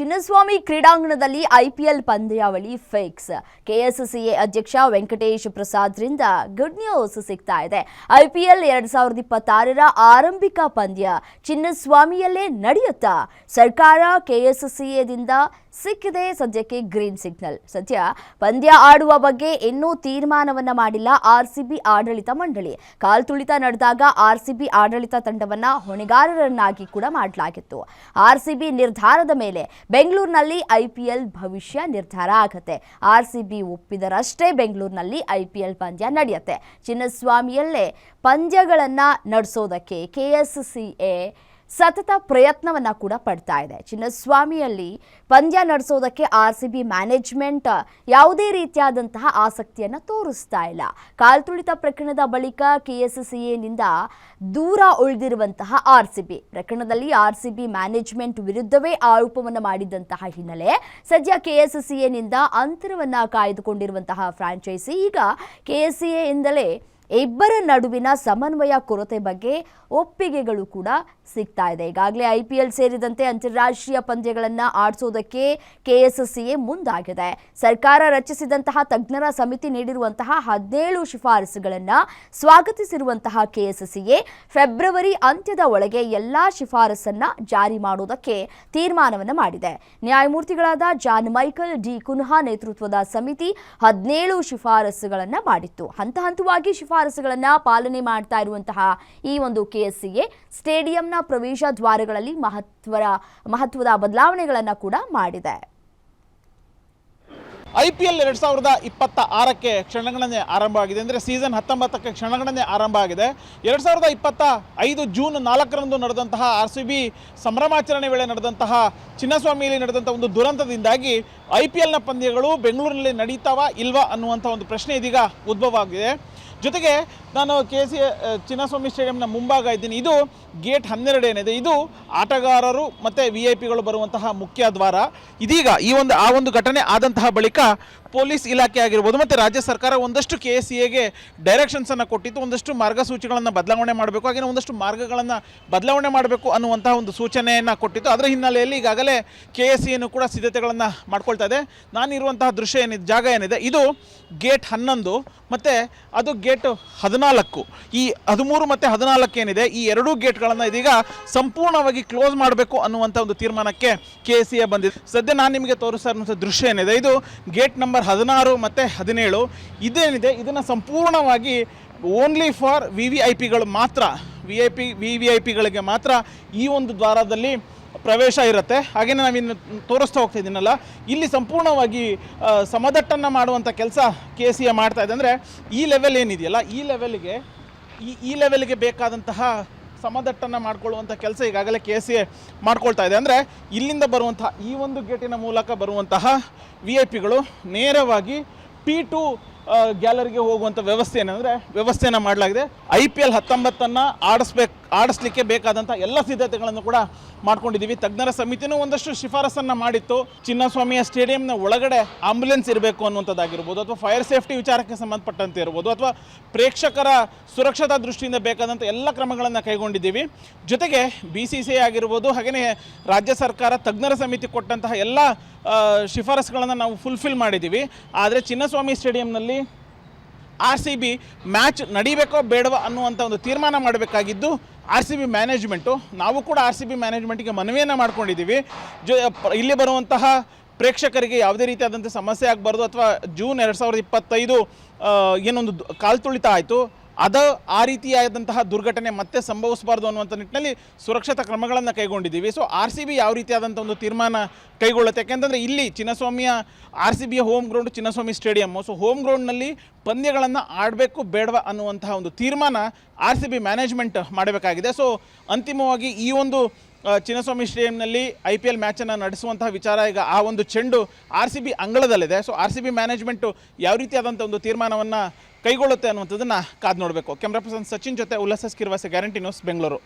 ಚಿನ್ನಸ್ವಾಮಿ ಕ್ರೀಡಾಂಗಣದಲ್ಲಿ ಐಪಿಎಲ್ ಪಂದ್ಯಾವಳಿ fix. KSCA ಅಧ್ಯಕ್ಷ ವೆಂಕಟೇಶ್ ಪ್ರಸಾದ್ರಿಂದ ಗುಡ್ ನ್ಯೂಸ್ ಸಿಗ್ತಾ ಇದೆ. ಐಪಿಎಲ್ 2026ರ ಆರಂಭಿಕ ಪಂದ್ಯ ಚಿನ್ನಸ್ವಾಮಿಯಲ್ಲೇ ನಡೆಯುತ್ತಾ? ಸರ್ಕಾರ ಕೆಎಸ್ಸಿಎದಿಂದ ಸಿಕ್ಕಿದೆ ಸದ್ಯಕ್ಕೆ ಗ್ರೀನ್ ಸಿಗ್ನಲ್. ಸದ್ಯ ಪಂದ್ಯ ಆಡುವ ಬಗ್ಗೆ ಇನ್ನೂ ತೀರ್ಮಾನವನ್ನ ಮಾಡಿಲ್ಲ ಆರ್ಸಿಬಿ ಆಡಳಿತ ಮಂಡಳಿ. ಕಾಲ್ತುಳಿತ ನಡೆದಾಗ ಆರ್ಸಿಬಿ ಆಡಳಿತ ತಂಡವನ್ನ ಹೊಣೆಗಾರರನ್ನಾಗಿ ಕೂಡ ಮಾಡಲಾಗಿತ್ತು. ಆರ್ಸಿಬಿ ನಿರ್ಧಾರದ ಮೇಲೆ ಬೆಂಗಳೂರಿನಲ್ಲಿ ಐಪಿಎಲ್ ಭವಿಷ್ಯ ನಿರ್ಧಾರ ಆಗುತ್ತೆ. ಆರ್ಸಿಬಿ ಒಪ್ಪಿದರಷ್ಟೇ ಬೆಂಗಳೂರಿನಲ್ಲಿ ಐಪಿಎಲ್ ಪಂದ್ಯ ನಡೆಯುತ್ತೆ. ಚಿನ್ನಸ್ವಾಮಿಯಲ್ಲೇ ಪಂದ್ಯಗಳನ್ನ ನಡೆಸೋದಕ್ಕೆ ಕೆಎಸ್ಸಿಎ ಸತತ ಪ್ರಯತ್ನವನ್ನ ಕೂಡ ಪಡ್ತಾ ಇದೆ. ಚಿನ್ನಸ್ವಾಮಿಯಲ್ಲಿ ಪಂದ್ಯ ನಡೆಸೋದಕ್ಕೆ ಆರ್ಸಿಬಿ ಮ್ಯಾನೇಜ್ಮೆಂಟ್ ಯಾವುದೇ ರೀತಿಯಾದಂತಹ ಆಸಕ್ತಿಯನ್ನು ತೋರಿಸ್ತಾ ಇಲ್ಲ. ಕಾಲ್ತುಳಿತ ಪ್ರಕರಣದ ಬಳಿಕ ಕೆಎಸ್ಸಿಎನಿಂದ ದೂರ ಉಳಿದಿರುವಂತಹ ಆರ್ಸಿಬಿ ಪ್ರಕರಣದಲ್ಲಿ ಆರ್ಸಿಬಿ ಮ್ಯಾನೇಜ್ಮೆಂಟ್ ವಿರುದ್ಧವೇ ಆರೋಪವನ್ನು ಮಾಡಿದಂತಹ ಹಿನ್ನೆಲೆ ಸದ್ಯ ಕೆಎಸ್ಸಿಎನಿಂದ ಅಂತರವನ್ನ ಕಾಯ್ದುಕೊಂಡಿರುವಂತಹ ಫ್ರಾಂಚೈಸಿ ಈಗ ಕೆಎಸ್ಸಿಎಯಿಂದಲೇ ಇಬ್ಬರ ನಡುವಿನ ಸಮನ್ವಯ ಕೊರತೆ ಬಗ್ಗೆ ಒಪ್ಪಿಗೆಗಳು ಕೂಡ ಸಿಗ್ತಾ ಇದೆ. ಈಗಾಗಲೇ ಐಪಿಎಲ್ ಸೇರಿದಂತೆ ಅಂತಾರಾಷ್ಟ್ರೀಯ ಪಂದ್ಯಗಳನ್ನು ಆಡಿಸೋದಕ್ಕೆ ಕೆಎಸ್ಸಿಎ ಮುಂದಾಗಿದೆ. ಸರ್ಕಾರ ರಚಿಸಿದಂತಹ ತಜ್ಞರ ಸಮಿತಿ ನೀಡಿರುವಂತಹ 17 ಶಿಫಾರಸುಗಳನ್ನು ಸ್ವಾಗತಿಸಿರುವಂತಹ ಕೆಎಸ್ಸಿಎ ಫೆಬ್ರವರಿ ಅಂತ್ಯದ ಒಳಗೆ ಎಲ್ಲಾ ಶಿಫಾರಸನ್ನ ಜಾರಿ ಮಾಡೋದಕ್ಕೆ ತೀರ್ಮಾನವನ್ನು ಮಾಡಿದೆ. ನ್ಯಾಯಮೂರ್ತಿಗಳಾದ ಜಾನ್ ಮೈಕಲ್ ಡಿ ಕುನ್ಹಾ ನೇತೃತ್ವದ ಸಮಿತಿ 17 ಶಿಫಾರಸುಗಳನ್ನು ಮಾಡಿತ್ತು. ಹಂತ ಹಂತವಾಗಿ ಶಿಫಾರಸುಗಳನ್ನು ಪಾಲನೆ ಮಾಡ್ತಾ ಇರುವಂತಹ ಈ ಒಂದು ಕೆಎಸ್ಸಿಎ ಸ್ಟೇಡಿಯಂನ ಪ್ರವೇಶ ದ್ವಾರಗಳಲ್ಲಿ ಮಹತ್ವದ ಬದಲಾವಣೆಗಳನ್ನು ಕೂಡ ಮಾಡಿದೆ. ಐಪಿಎಲ್ 2026ಕ್ಕೆ ಕ್ಷಣಗಣನೆ ಆರಂಭ ಆಗಿದೆ. ಅಂದರೆ ಸೀಸನ್ 19ಕ್ಕೆ ಕ್ಷಣಗಣನೆ ಆರಂಭ ಆಗಿದೆ. 2025 ಜೂನ್ 4ರಂದು ನಡೆದಂತಹ ಆರ್ಸಿಬಿ ಸಂಭ್ರಮಾಚರಣೆ ವೇಳೆ ನಡೆದಂತಹ ಚಿನ್ನಸ್ವಾಮಿಯಲ್ಲಿ ನಡೆದಂಥ ಒಂದು ದುರಂತದಿಂದಾಗಿ ಐಪಿಎಲ್ನ ಪಂದ್ಯಗಳು ಬೆಂಗಳೂರಿನಲ್ಲಿ ನಡೀತಾವಾ ಇಲ್ವಾ ಅನ್ನುವಂಥ ಒಂದು ಪ್ರಶ್ನೆ ಇದೀಗ ಉದ್ಭವ ಆಗಿದೆ. ಜೊತೆಗೆ ನಾನು ಚಿನ್ನಸ್ವಾಮಿ ಸ್ಟೇಡಿಯಂನ ಮುಂಭಾಗ ಇದ್ದೀನಿ. ಇದು ಗೇಟ್ 12 ಏನಿದೆ, ಇದು ಆಟಗಾರರು ಮತ್ತು VIP ಗಳು ಬರುವಂತಹ ಮುಖ್ಯ ದ್ವಾರ. ಇದೀಗ ಆ ಒಂದು ಘಟನೆ ಆದಂತಹ ಬಳಿಕ ಪೊಲೀಸ್ ಇಲಾಖೆ ಆಗಿರ್ಬೋದು ಮತ್ತು ರಾಜ್ಯ ಸರ್ಕಾರ ಒಂದಷ್ಟು ಕೆಎಸ್ಸಿಎಗೆ ಡೈರೆಕ್ಷನ್ಸನ್ನು ಕೊಟ್ಟಿತ್ತು. ಒಂದಷ್ಟು ಮಾರ್ಗಸೂಚಿಗಳನ್ನು ಬದಲಾವಣೆ ಮಾಡಬೇಕು, ಹಾಗೆ ಒಂದಷ್ಟು ಮಾರ್ಗಗಳನ್ನು ಬದಲಾವಣೆ ಮಾಡಬೇಕು ಅನ್ನುವಂತಹ ಒಂದು ಸೂಚನೆಯನ್ನು ಕೊಟ್ಟಿತ್ತು. ಅದರ ಹಿನ್ನೆಲೆಯಲ್ಲಿ ಈಗಾಗಲೇ ಕೆಎಸ್ಸಿಎನು ಕೂಡ ಸಿದ್ಧತೆಗಳನ್ನು ಮಾಡ್ಕೊಳ್ತಾ ಇದೆ. ನಾನಿರುವಂತಹ ದೃಶ್ಯ ಜಾಗ ಏನಿದೆ, ಇದು ಗೇಟ್ 11 ಮತ್ತು ಅದು ಗೇಟ್ 14. ಈ 13 ಮತ್ತು 14 ಏನಿದೆ, ಈ ಎರಡೂ ಗೇಟ್ಗಳನ್ನು ಇದೀಗ ಸಂಪೂರ್ಣವಾಗಿ ಕ್ಲೋಸ್ ಮಾಡಬೇಕು ಅನ್ನುವಂಥ ಒಂದು ತೀರ್ಮಾನಕ್ಕೆ ಕೆಎಸ್ಸಿಎ ಬಂದಿದೆ. ಸದ್ಯ ನಾನು ನಿಮಗೆ ತೋರಿಸ್ತಾ ಇರುವಂಥ ದೃಶ್ಯ ಏನಿದೆ, ಇದು ಗೇಟ್ ನಂಬರ್ 16 ಮತ್ತು 17. ಇದೇನಿದೆ, ಇದನ್ನು ಸಂಪೂರ್ಣವಾಗಿ ಓನ್ಲಿ ಫಾರ್ VVIPಗಳು ಮಾತ್ರ, VVIPಗಳಿಗೆ ಮಾತ್ರ ಈ ಒಂದು ದ್ವಾರದಲ್ಲಿ ಪ್ರವೇಶ ಇರುತ್ತೆ. ಹಾಗೆಯೇ ನಾವಿನ್ನು ತೋರಿಸ್ತಾ ಹೋಗ್ತಾ ಇದ್ದೀನಲ್ಲ, ಇಲ್ಲಿ ಸಂಪೂರ್ಣವಾಗಿ ಸಮದಟ್ಟನ್ನು ಮಾಡುವಂಥ ಕೆಲಸ ಕೆಎಸ್ಸಿಎ ಮಾಡ್ತಾ ಇದೆ. ಅಂದರೆ ಈ ಲೆವೆಲ್ ಏನಿದೆಯಲ್ಲ, ಈ ಲೆವೆಲ್ಗೆ ಬೇಕಾದಂತಹ ಸಮದಟ್ಟನ್ನು ಮಾಡ್ಕೊಳ್ಳುವಂಥ ಕೆಲಸ ಈಗಾಗಲೇ ಕೆಎಸ್ಸಿಎ ಮಾಡ್ಕೊಳ್ತಾ ಇದೆ. ಅಂದರೆ ಇಲ್ಲಿಂದ ಬರುವಂತಹ ಈ ಒಂದು ಗೇಟಿನ ಮೂಲಕ ಬರುವಂತಹ VIPಗಳು ನೇರವಾಗಿ P2 ಗ್ಯಾಲರಿಗೆ ಹೋಗುವಂಥ ವ್ಯವಸ್ಥೆಯನ್ನು ಮಾಡಲಾಗಿದೆ. IPL 19 ಆಡಿಸ್ಲಿಕ್ಕೆ ಬೇಕಾದಂಥ ಎಲ್ಲ ಸಿದ್ಧತೆಗಳನ್ನು ಕೂಡ ಮಾಡ್ಕೊಂಡಿದ್ದೀವಿ. ತಜ್ಞರ ಸಮಿತಿನೂ ಒಂದಷ್ಟು ಶಿಫಾರಸನ್ನು ಮಾಡಿತ್ತು. ಚಿನ್ನಸ್ವಾಮಿಯ ಸ್ಟೇಡಿಯಂನ ಒಳಗಡೆ ಆಂಬ್ಯುಲೆನ್ಸ್ ಇರಬೇಕು ಅನ್ನುವಂಥದ್ದಾಗಿರ್ಬೋದು, ಅಥವಾ ಫೈರ್ ಸೇಫ್ಟಿ ವಿಚಾರಕ್ಕೆ ಸಂಬಂಧಪಟ್ಟಂತೆ ಇರ್ಬೋದು, ಅಥವಾ ಪ್ರೇಕ್ಷಕರ ಸುರಕ್ಷತಾ ದೃಷ್ಟಿಯಿಂದ ಬೇಕಾದಂಥ ಎಲ್ಲ ಕ್ರಮಗಳನ್ನು ಕೈಗೊಂಡಿದ್ದೀವಿ. ಜೊತೆಗೆ BCCI ಆಗಿರ್ಬೋದು, ಹಾಗೆಯೇ ರಾಜ್ಯ ಸರ್ಕಾರ ತಜ್ಞರ ಸಮಿತಿ ಕೊಟ್ಟಂತಹ ಎಲ್ಲ ಶಿಫಾರಸುಗಳನ್ನು ನಾವು ಫುಲ್ಫಿಲ್ ಮಾಡಿದ್ದೀವಿ. ಆದರೆ ಚಿನ್ನಸ್ವಾಮಿ ಸ್ಟೇಡಿಯಂನಲ್ಲಿ RCB ಮ್ಯಾಚ್ ನಡೀಬೇಕೋ ಬೇಡವೋ ಅನ್ನುವಂಥ ಒಂದು ತೀರ್ಮಾನ ಮಾಡಬೇಕಾಗಿದ್ದು RCB ಮ್ಯಾನೇಜ್ಮೆಂಟು. ನಾವು ಕೂಡ RCB ಮ್ಯಾನೇಜ್ಮೆಂಟಿಗೆ ಮನವಿಯನ್ನು ಮಾಡ್ಕೊಂಡಿದ್ದೀವಿ. ಇಲ್ಲಿ ಬರುವಂತಹ ಪ್ರೇಕ್ಷಕರಿಗೆ ಯಾವುದೇ ರೀತಿಯಾದಂಥ ಸಮಸ್ಯೆ ಆಗಬಾರ್ದು, ಅಥವಾ ಜೂನ್ 2025 ಏನೊಂದು ಕಾಲ್ತುಳಿತ ಆಯಿತು, ಆ ರೀತಿಯಾದಂತಹ ದುರ್ಘಟನೆ ಮತ್ತೆ ಸಂಭವಿಸಬಾರ್ದು ಅನ್ನುವಂಥ ನಿಟ್ಟಿನಲ್ಲಿ ಸುರಕ್ಷತಾ ಕ್ರಮಗಳನ್ನು ಕೈಗೊಂಡಿದ್ದೀವಿ. ಸೊ RCB ಯಾವ ರೀತಿಯಾದಂಥ ಒಂದು ತೀರ್ಮಾನ ಕೈಗೊಳ್ಳುತ್ತೆ, ಯಾಕೆಂತಂದರೆ ಇಲ್ಲಿ ಚಿನ್ನಸ್ವಾಮಿಯ RCBಯ home ground Chinnaswamy stadium. So home ಗ್ರೌಂಡ್ನಲ್ಲಿ ಪಂದ್ಯಗಳನ್ನು ಆಡಬೇಕು ಬೇಡವಾ ಅನ್ನುವಂತಹ ಒಂದು ತೀರ್ಮಾನ RCB ಮ್ಯಾನೇಜ್ಮೆಂಟ್ ಮಾಡಬೇಕಾಗಿದೆ. ಸೊ ಅಂತಿಮವಾಗಿ ಈ ಒಂದು ಚಿನ್ನಸ್ವಾಮಿ ಸ್ಟೇಡಿಯಂನಲ್ಲಿ IPL ಮ್ಯಾಚನ್ನು ನಡೆಸುವಂತಹ ವಿಚಾರ ಈಗ ಆ ಒಂದು ಚೆಂಡು RCB ಅಂಗಳದಲ್ಲಿದೆ. ಸೊ RCB ಮ್ಯಾನೇಜ್ಮೆಂಟು ಯಾವ ರೀತಿಯಾದಂಥ ಒಂದು ತೀರ್ಮಾನವನ್ನು ಕೈಗೊಳ್ಳುತ್ತೆ ಅನ್ನುವಂಥದ್ದನ್ನು ಕಾದು ನೋಡಬೇಕು. ಕ್ಯಾಮ್ರಾ ಪರ್ಸನ್ ಸಚಿನ್ ಜೊತೆ ಉಲ್ಲಾಸ್ ಕಿರ್ವಾಸೆ, ಗ್ಯಾರಂಟಿ ನ್ಯೂಸ್, ಬೆಂಗಳೂರು.